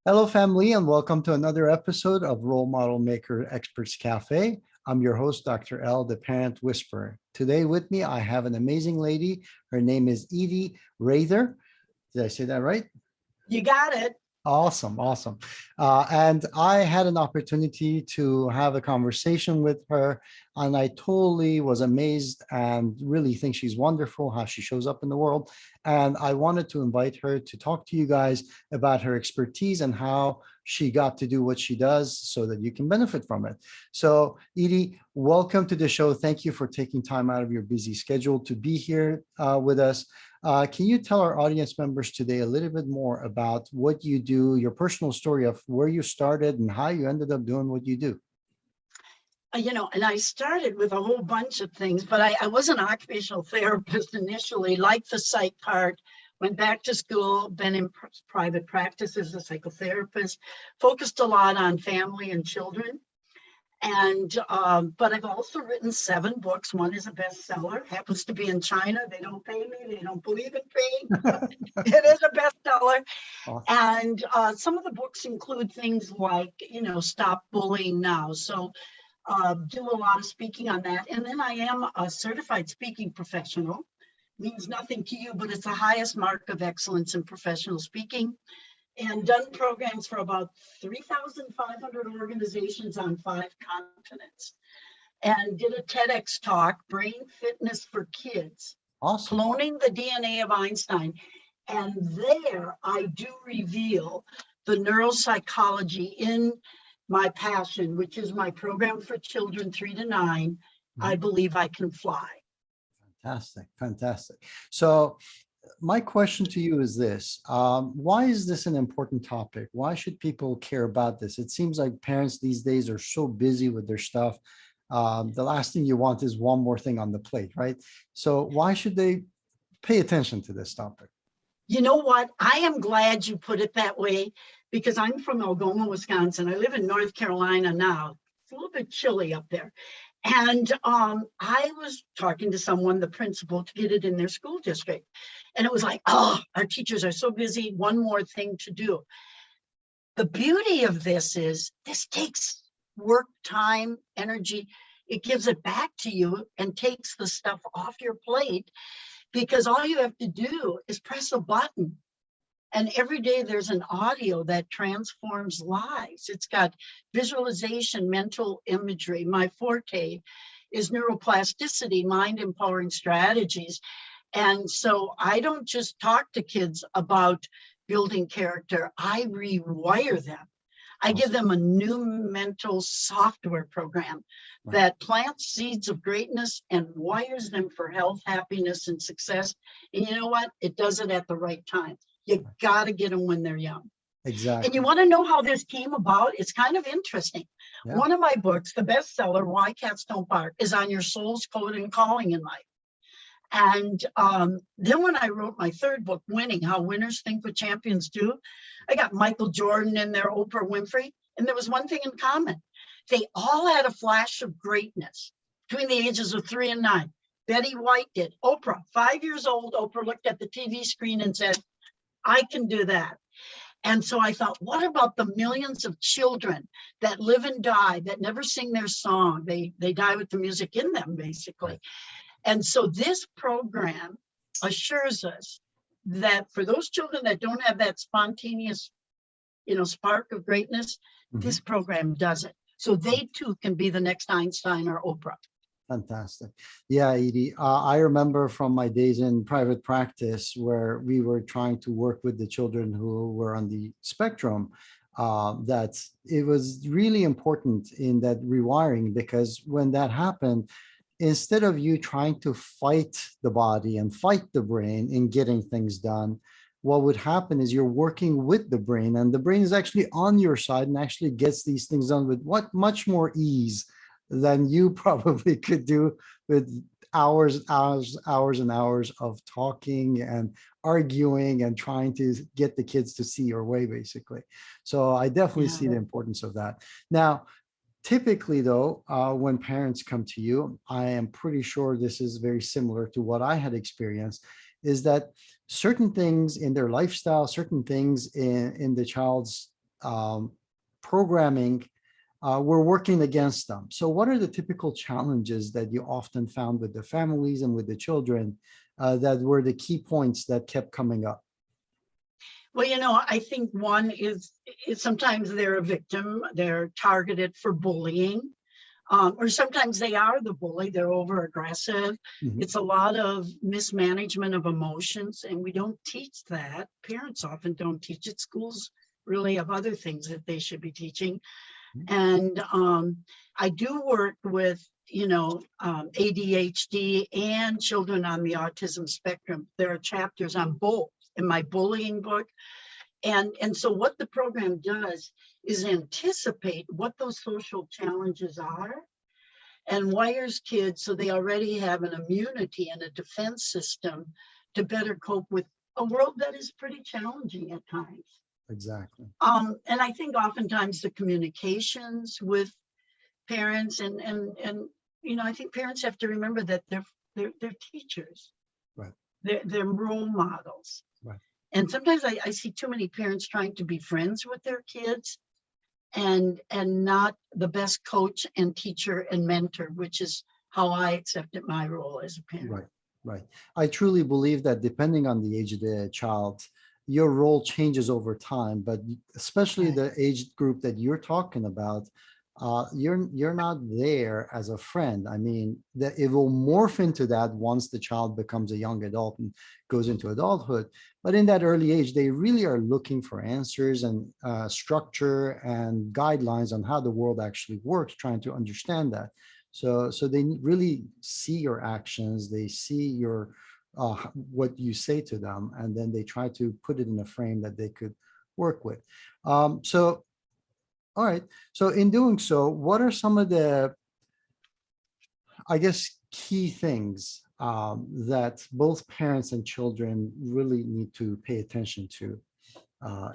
Hello, family, and welcome to another episode of Role Model Maker Experts Cafe. I'm your host, Dr. L, the Parent Whisperer. Today with me, I have an amazing lady. Her name is Edie Raether. Did I say that right? You got it. Awesome, awesome. And I had an opportunity to have a conversation with her, and I totally was amazed and really think she's wonderful, how she shows up in the world. And I wanted to invite her to talk to you guys about her expertise and how she got to do what she does so that you can benefit from it. So, Edie, welcome to the show. Thank you for taking time out of your busy schedule to be here with us. Can you tell our audience members today a little bit more about what you do, your personal story of where you started and how you ended up doing what you do? And I started with a whole bunch of things, but I was an occupational therapist initially, liked the psych part, went back to school, been in private practice as a psychotherapist, focused a lot on family and children. But I've also written 7 books. One is a bestseller, happens to be in China. They don't pay me. They don't believe in paying. It is a bestseller. Awesome. And some of the books include things like, Stop Bullying Now. So do a lot of speaking on that. And then I am a certified speaking professional. Means nothing to you, but it's the highest mark of excellence in professional speaking. And done programs for about 3,500 organizations on 5 continents. And did a TEDx talk, Brain Fitness for Kids, Awesome. Cloning the DNA of Einstein. And there I do reveal the neuropsychology in my passion, which is my program for children 3 to 9. I believe I can fly. Fantastic, fantastic. So my question to you is this. Why is this an important topic? Why should people care about this? It seems like parents these days are so busy with their stuff. The last thing you want is one more thing on the plate, right? So why should they pay attention to this topic? You know what? I am glad you put it that way because I'm from Algoma, Wisconsin. I live in North Carolina now. It's a little bit chilly up there. And I was talking to someone, the principal, to get it in their school district. And it was like, oh, our teachers are so busy, one more thing to do. The beauty of this is this takes work, time, energy. It gives it back to you and takes the stuff off your plate because all you have to do is press a button. And every day there's an audio that transforms lives. It's got visualization, mental imagery. My forte is neuroplasticity, mind empowering strategies. And so I don't just talk to kids about building character, I rewire them. I give them a new mental software program that plants seeds of greatness and wires them for health, happiness, and success. And you know what? It does it at the right time. You got to get them when they're young. Exactly. And you want to know how this came about? It's kind of interesting. Yeah. One of my books, the bestseller, Why Cats Don't Bark, is on your soul's code and calling in life. And then when I wrote my 3rd book, Winning, How Winners Think What Champions Do, I got Michael Jordan in there, Oprah Winfrey, and there was one thing in common. They all had a flash of greatness between the ages of 3 and 9. Betty White did. Oprah, 5 years old, Oprah looked at the TV screen and said, I can do that. And so I thought, what about the millions of children that live and die, that never sing their song? They die with the music in them, basically. And so this program assures us that for those children that don't have that spontaneous, spark of greatness, this program does it. So they too can be the next Einstein or Oprah. Fantastic. Yeah, Edie, I remember from my days in private practice where we were trying to work with the children who were on the spectrum, that it was really important in that rewiring, because when that happened, instead of you trying to fight the body and fight the brain in getting things done, what would happen is you're working with the brain, and the brain is actually on your side and actually gets these things done with much more ease than you probably could do with hours and hours of talking and arguing and trying to get the kids to see your way, basically. So I definitely see the importance of that. Now, typically, though, when parents come to you, I am pretty sure this is very similar to what I had experienced, is that certain things in their lifestyle, certain things in the child's programming, we're working against them. So what are the typical challenges that you often found with the families and with the children that were the key points that kept coming up? Well, I think one is sometimes they're a victim, they're targeted for bullying, or sometimes they are the bully, they're over aggressive. Mhm. It's a lot of mismanagement of emotions, and we don't teach that. Parents often don't teach it. Schools really have other things that they should be teaching. And I do work with, ADHD and children on the autism spectrum. There are chapters on both in my bullying book. And so what the program does is anticipate what those social challenges are and wires kids so they already have an immunity and a defense system to better cope with a world that is pretty challenging at times. Exactly. And I think oftentimes the communications with parents and I think parents have to remember that they're teachers. Right. They're role models. Right. And sometimes I see too many parents trying to be friends with their kids and not the best coach and teacher and mentor, which is how I accepted my role as a parent. Right. Right. I truly believe that depending on the age of the child, your role changes over time, but especially Right. the age group that you're talking about, you're not there as a friend. I mean, that it will morph into that once the child becomes a young adult and goes into adulthood. But in that early age, they really are looking for answers and structure and guidelines on how the world actually works, trying to understand that. So they really see your actions, they see your what you say to them, and then they try to put it in a frame that they could work with. So, all right. So in doing so, what are some of the, I guess, key things that both parents and children really need to pay attention to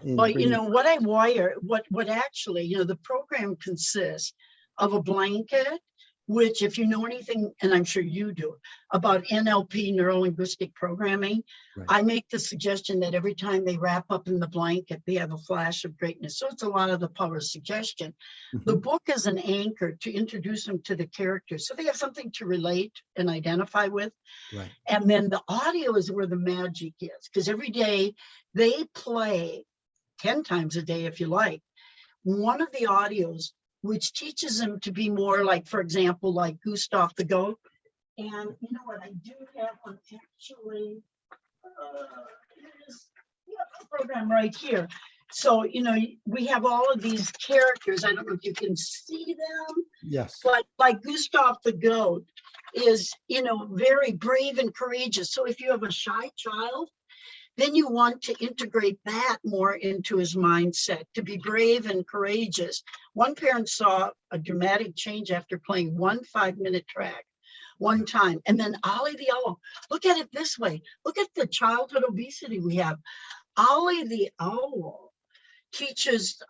in Well, bringing? what I wire, what actually, the program consists of a blanket, which if you know anything, and I'm sure you do, about NLP, neuro-linguistic programming, Right. I make the suggestion that every time they wrap up in the blanket, they have a flash of greatness. So it's a lot of the power of suggestion. The Mhm. book is an anchor to introduce them to the characters. So they have something to relate and identify with. Right. And then the audio is where the magic is, because every day they play 10 times a day, if you like, one of the audios, which teaches them to be more like, for example, like Gustav the goat. And you know what, I do have one actually, here's the program right here. So, we have all of these characters. I don't know if you can see them, Yes. but like Gustav the goat is, very brave and courageous. So if you have a shy child, then you want to integrate that more into his mindset, to be brave and courageous. One parent saw a dramatic change after playing one 5-minute track one time. And then Ollie the owl, look at it this way. Look at the childhood obesity we have. Ollie the owl teaches,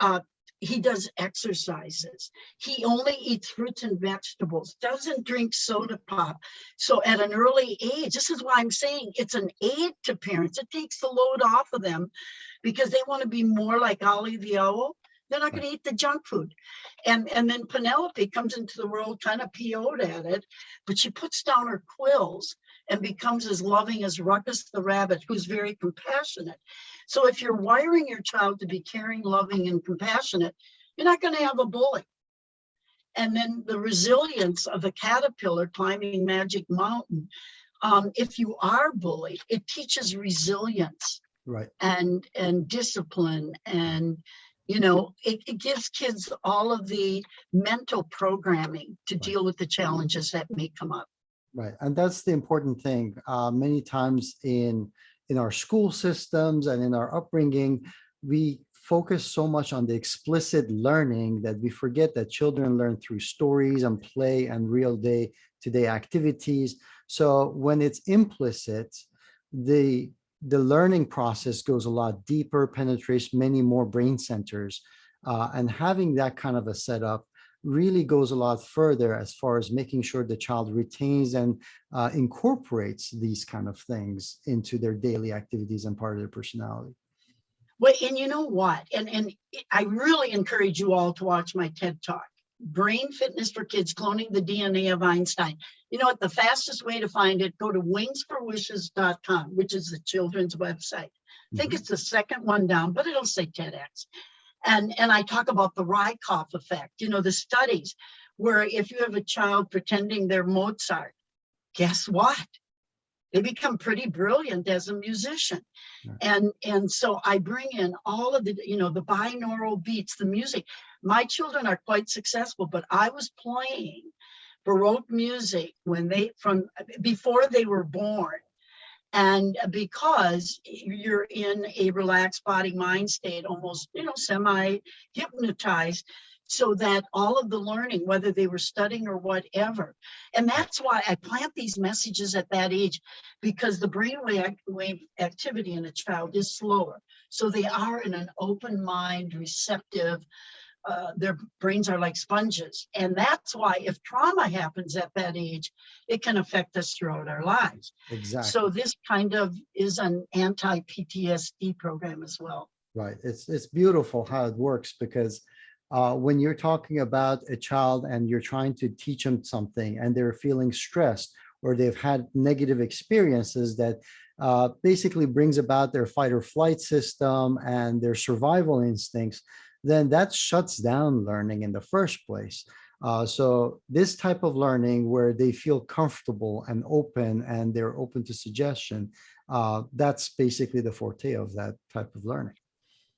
he does exercises. He only eats fruits and vegetables, doesn't drink soda pop. So at an early age, this is why I'm saying it's an aid to parents. It takes the load off of them because they want to be more like Ollie the owl. They're not going to eat the junk food. And then Penelope comes into the world kind of PO'd at it, but she puts down her quills and becomes as loving as Ruckus the rabbit, who's very compassionate. So if you're wiring your child to be caring, loving, and compassionate, you're not going to have a bully. And then the resilience of the caterpillar climbing Magic Mountain. If you are bullied, it teaches resilience, Right. and discipline, and it gives kids all of the mental programming to deal with the challenges that may come up. Right. And that's the important thing. Many times in our school systems and in our upbringing, we focus so much on the explicit learning that we forget that children learn through stories and play and real day-to-day activities. So when it's implicit, the learning process goes a lot deeper, penetrates many more brain centers. And having that kind of a setup really goes a lot further as far as making sure the child retains and incorporates these kind of things into their daily activities and part of their personality. Well, and you know what? And I really encourage you all to watch my TED Talk, Brain Fitness for Kids, Cloning the DNA of Einstein. You know what? The fastest way to find it, go to wingsforwishes.com, which is the children's website. I think it's the second one down, but it'll say TEDx. And I talk about the Rykov effect, you know, the studies where if you have a child pretending they're Mozart, guess what? They become pretty brilliant as a musician. And so I bring in all of the, you know, the binaural beats, the music. My children are quite successful, but I was playing Baroque music from before they were born. And because you're in a relaxed body mind state, almost, you know, semi hypnotized, so that all of the learning, whether they were studying or whatever. And that's why I plant these messages at that age, because the brainwave activity in a child is slower. So they are in an open mind, receptive, their brains are like sponges. And that's why if trauma happens at that age, it can affect us throughout our lives. Exactly. So this kind of is an anti-PTSD program as well. Right. It's beautiful how it works, because when you're talking about a child and you're trying to teach them something and they're feeling stressed or they've had negative experiences that basically brings about their fight or flight system and their survival instincts, then that shuts down learning in the first place. So this type of learning where they feel comfortable and open and they're open to suggestion, that's basically the forte of that type of learning.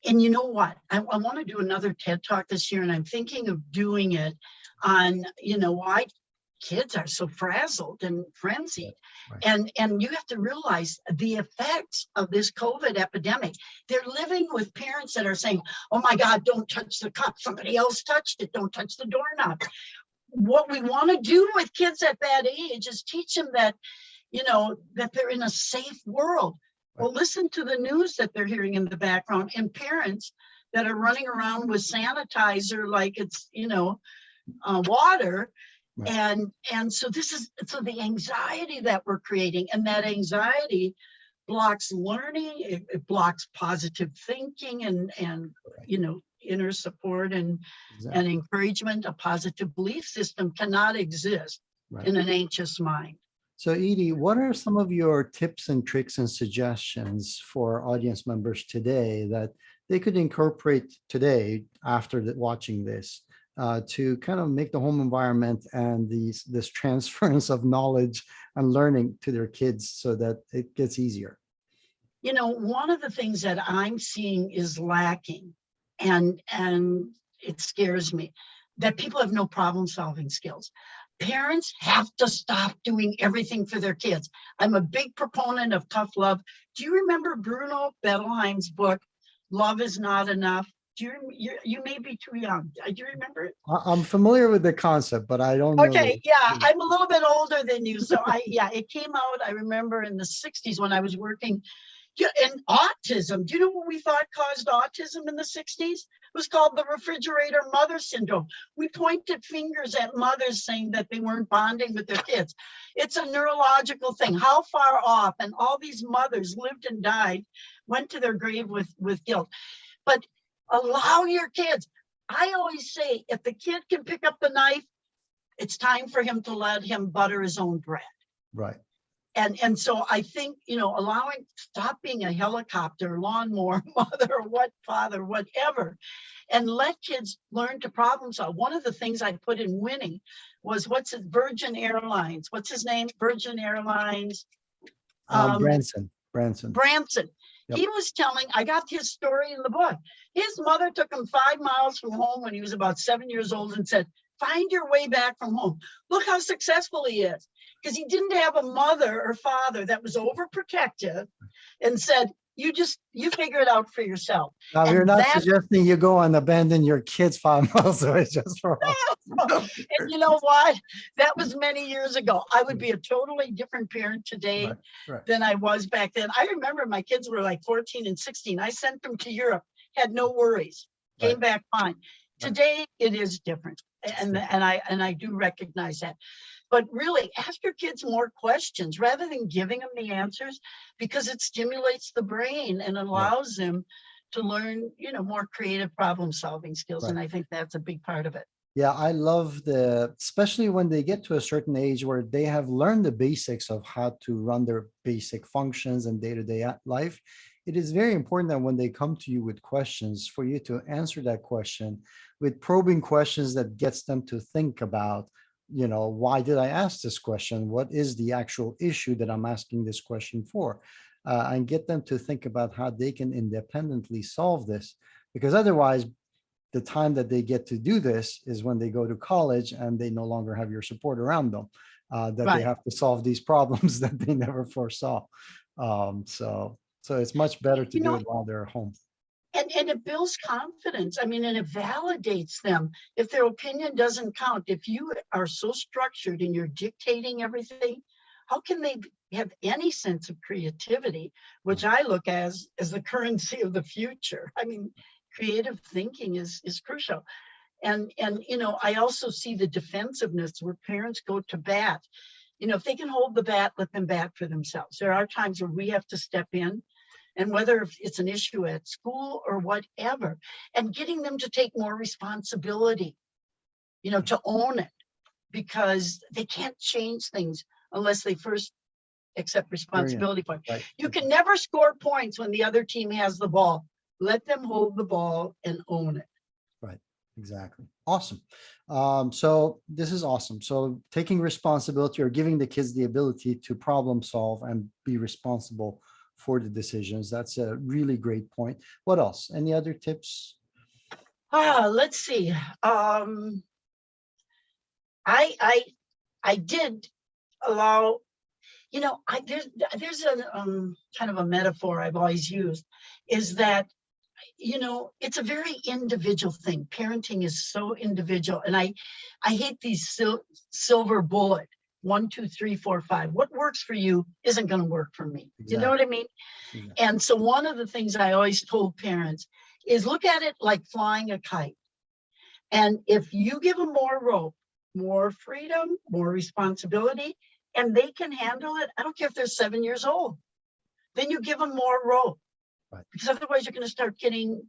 And you know what? I want to do another TED Talk this year, and I'm thinking of doing it on, you know, why kids are so frazzled and frenzied. Right. And you have to realize the effects of this COVID epidemic. They're living with parents that are saying, oh my God, don't touch the cup. Somebody else touched it. Don't touch the doorknob. What we want to do with kids at that age is teach them that, you know, that they're in a safe world. Well, listen to the news that they're hearing in the background, and parents that are running around with sanitizer like it's, you know, water. Right. And so the anxiety that we're creating, and that anxiety blocks learning, it blocks positive thinking and right. You know, inner support and encouragement. A positive belief system cannot exist right. in an anxious mind. So Edie, what are some of your tips and tricks and suggestions for audience members today that they could incorporate today after watching this to kind of make the home environment and this transference of knowledge and learning to their kids so that it gets easier? You know, one of the things that I'm seeing is lacking, and it scares me, that people have no problem solving skills. Parents have to stop doing everything for their kids. I'm a big proponent of tough love. Do you remember Bruno Bettelheim's book, Love is Not Enough? You may be too young. Do you remember it? I'm familiar with the concept, but I don't know. Okay, yeah, I'm a little bit older than you. So it came out, I remember in the 60s when I was working. And autism, do you know what we thought caused autism in the 60s? It was called the refrigerator mother syndrome. We pointed fingers at mothers saying that they weren't bonding with their kids. It's a neurological thing. How far off? And all these mothers lived and died, went to their grave with guilt. But allow your kids. I always say, if the kid can pick up the knife, it's time for him to let him butter his own bread. Right. And so I think, you know, stop being a helicopter, lawnmower, mother, father, whatever, and let kids learn to problem solve. One of the things I put in winning was Virgin Airlines. What's his name? Virgin Airlines. Branson. Yep. He was telling, I got his story in the book. His mother took him 5 miles from home when he was about 7 years old and said, find your way back from home. Look how successful he is. Because he didn't have a mother or father that was overprotective and said, you figure it out for yourself. Now, you're not suggesting you go and abandon your kids 5 miles away just for and you know what? That was many years ago. I would be a totally different parent today than I was back then. I remember my kids were like 14 and 16. I sent them to Europe, had no worries, came back fine. Today, it is different. And I do recognize that. But really, ask your kids more questions rather than giving them the answers, because it stimulates the brain and allows them to learn, more creative problem solving skills. Right. And I think that's a big part of it. Yeah, I love especially when they get to a certain age where they have learned the basics of how to run their basic functions and day-to-day life. It is very important that when they come to you with questions, for you to answer that question with probing questions that gets them to think about, why did I ask this question? What is the actual issue that I'm asking this question for? And get them to think about how they can independently solve this. Because otherwise, the time that they get to do this is when they go to college and they no longer have your support around them, that they Right. have to solve these problems that they never foresaw. So it's much better to do it while they're home. And it builds confidence. I mean, and it validates them. If their opinion doesn't count, if you are so structured and you're dictating everything, how can they have any sense of creativity, which I look as the currency of the future? I mean, creative thinking is crucial. And I also see the defensiveness where parents go to bat. If they can hold the bat, let them bat for themselves. There are times where we have to step in, and whether it's an issue at school or whatever, and getting them to take more responsibility, to own it, because they can't change things unless they first accept responsibility for it. Right. You can never score points when the other team has the ball. Let them hold the ball and own it. Right. Exactly. Awesome. So this is awesome. So taking responsibility or giving the kids the ability to problem solve and be responsible for the decisions. That's a really great point. What else? Any other tips? Let's see. I did allow, there's a kind of a metaphor I've always used, is that it's a very individual thing. Parenting is so individual, and I hate these silver bullet 1, 2, 3, 4, 5. What works for you isn't going to work for me. Exactly. You know what I mean? Yeah. And so one of the things I always told parents is look at it like flying a kite. And if you give them more rope, more freedom, more responsibility, and they can handle it, I don't care if they're 7 years old, then you give them more rope. Right. Because otherwise you're going to start getting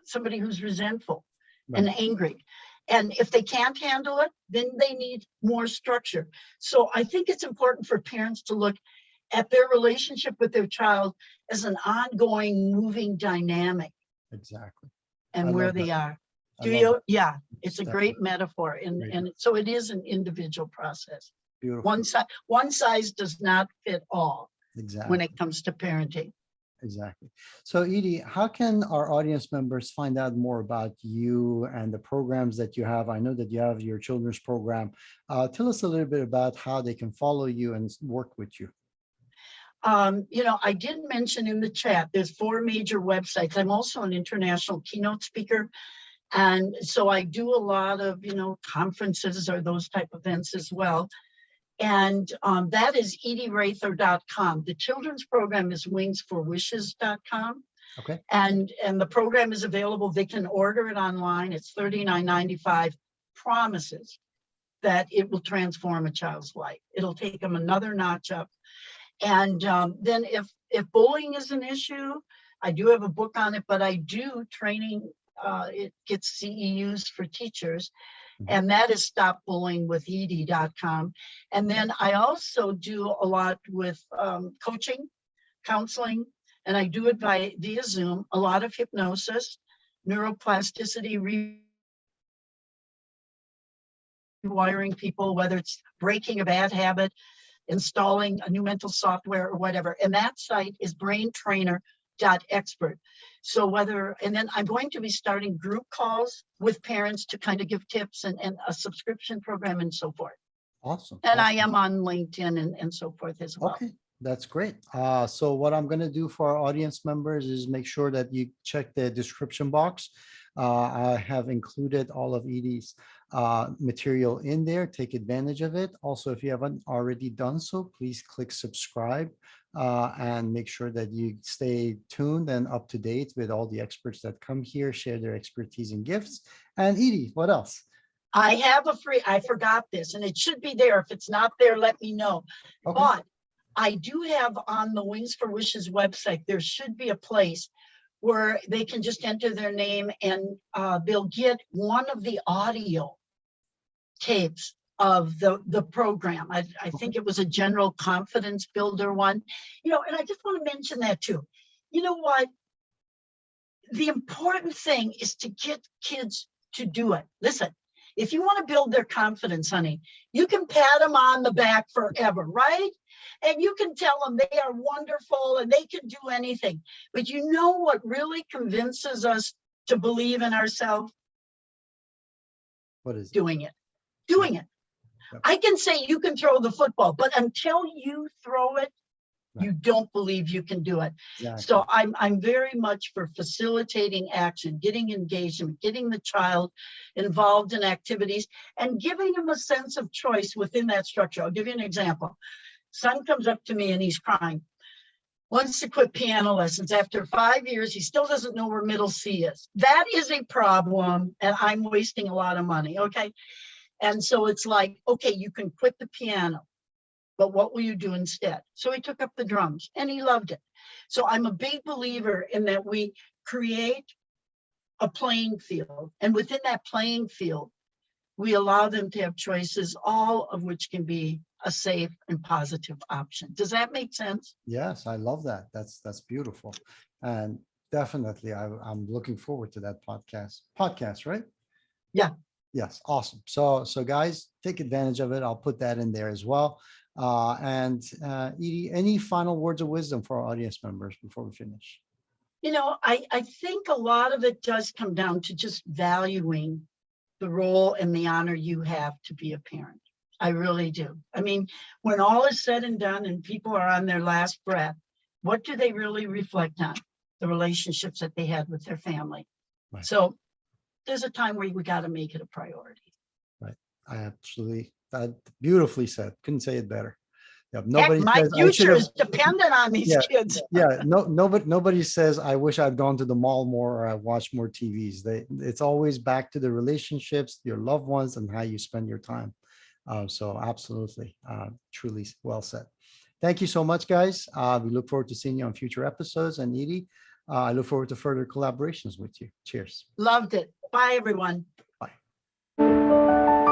somebody who's resentful Right. and angry. And if they can't handle it, then they need more structure. So I think it's important for parents to look at their relationship with their child as an ongoing moving dynamic. Exactly. And where they are. Yeah, it's a great metaphor. And so it is an individual process. Beautiful. One size does not fit all. Exactly. When it comes to parenting. Exactly. So Edie, how can our audience members find out more about you and the programs that you have? I know that you have your children's program. Tell us a little bit about how they can follow you and work with you. I did mention in the chat, there's 4 major websites. I'm also an international keynote speaker. And so I do a lot of, conferences or those type of events as well. And that is Edie Raether.com. The children's program is wingsforwishes.com. Okay. And the program is available. They can order it online. It's $39.95. Promises that it will transform a child's life. It'll take them another notch up. And then if bullying is an issue, I do have a book on it, but I do training. It gets CEUs for teachers. And that is stopbullyingwithedie.com. And then I also do a lot with coaching, counseling, and I do it via Zoom, a lot of hypnosis, neuroplasticity, rewiring people, whether it's breaking a bad habit, installing a new mental software or whatever. And that site is BrainTrainer.Expert. So and then I'm going to be starting group calls with parents to kind of give tips and a subscription program and so forth. Awesome. And awesome. I am on LinkedIn and so forth as well. Okay, that's great. So what I'm going to do for our audience members is make sure that you check the description box. I have included all of Edie's material in there. Take advantage of it. Also, if you haven't already done so, please click subscribe and make sure that you stay tuned and up to date with all the experts that come here, share their expertise and gifts. And Edie, what else? I have I forgot this, and it should be there. If it's not there, let me know. Okay. But I do have on the Wings for Wishes website, there should be a place where they can just enter their name and they'll get one of the audio tapes of the program. I think it was a general confidence builder one, and I just want to mention that too. You know what? The important thing is to get kids to do it. Listen, if you want to build their confidence, honey, you can pat them on the back forever, right? And you can tell them they are wonderful and they can do anything. But you know what really convinces us to believe in ourselves? What is it? Doing it. Doing it. Yep. I can say you can throw the football, but until you throw it, Right. you don't believe you can do it. Exactly. So I'm very much for facilitating action, getting engagement, getting the child involved in activities, and giving them a sense of choice within that structure. I'll give you an example. Son comes up to me and he's crying. Wants to quit piano lessons. After 5 years, he still doesn't know where middle C is. That is a problem, and I'm wasting a lot of money, okay? And so it's like, okay, you can quit the piano, but what will you do instead? So he took up the drums and he loved it. So I'm a big believer in that we create a playing field. And within that playing field, we allow them to have choices, all of which can be a safe and positive option. Does that make sense? Yes, I love that. That's beautiful. And definitely, I'm looking forward to that podcast, right? Yeah. Yes, awesome. So guys, take advantage of it. I'll put that in there as well. Edie, any final words of wisdom for our audience members before we finish? I think a lot of it does come down to just valuing the role and the honor you have to be a parent. I really do. I mean, when all is said and done and people are on their last breath, what do they really reflect on? The relationships that they had with their family. Right. So there's a time where we got to make it a priority. Right. I absolutely, that beautifully said. Couldn't say it better. Yeah, nobody Heck, my future is dependent on these kids. Nobody says, I wish I'd gone to the mall more or I watched more TVs. It's always back to the relationships, your loved ones, and how you spend your time. So absolutely, truly well said. Thank you so much, guys. We look forward to seeing you on future episodes. And Edie, I look forward to further collaborations with you. Cheers. Loved it. Bye, everyone. Bye.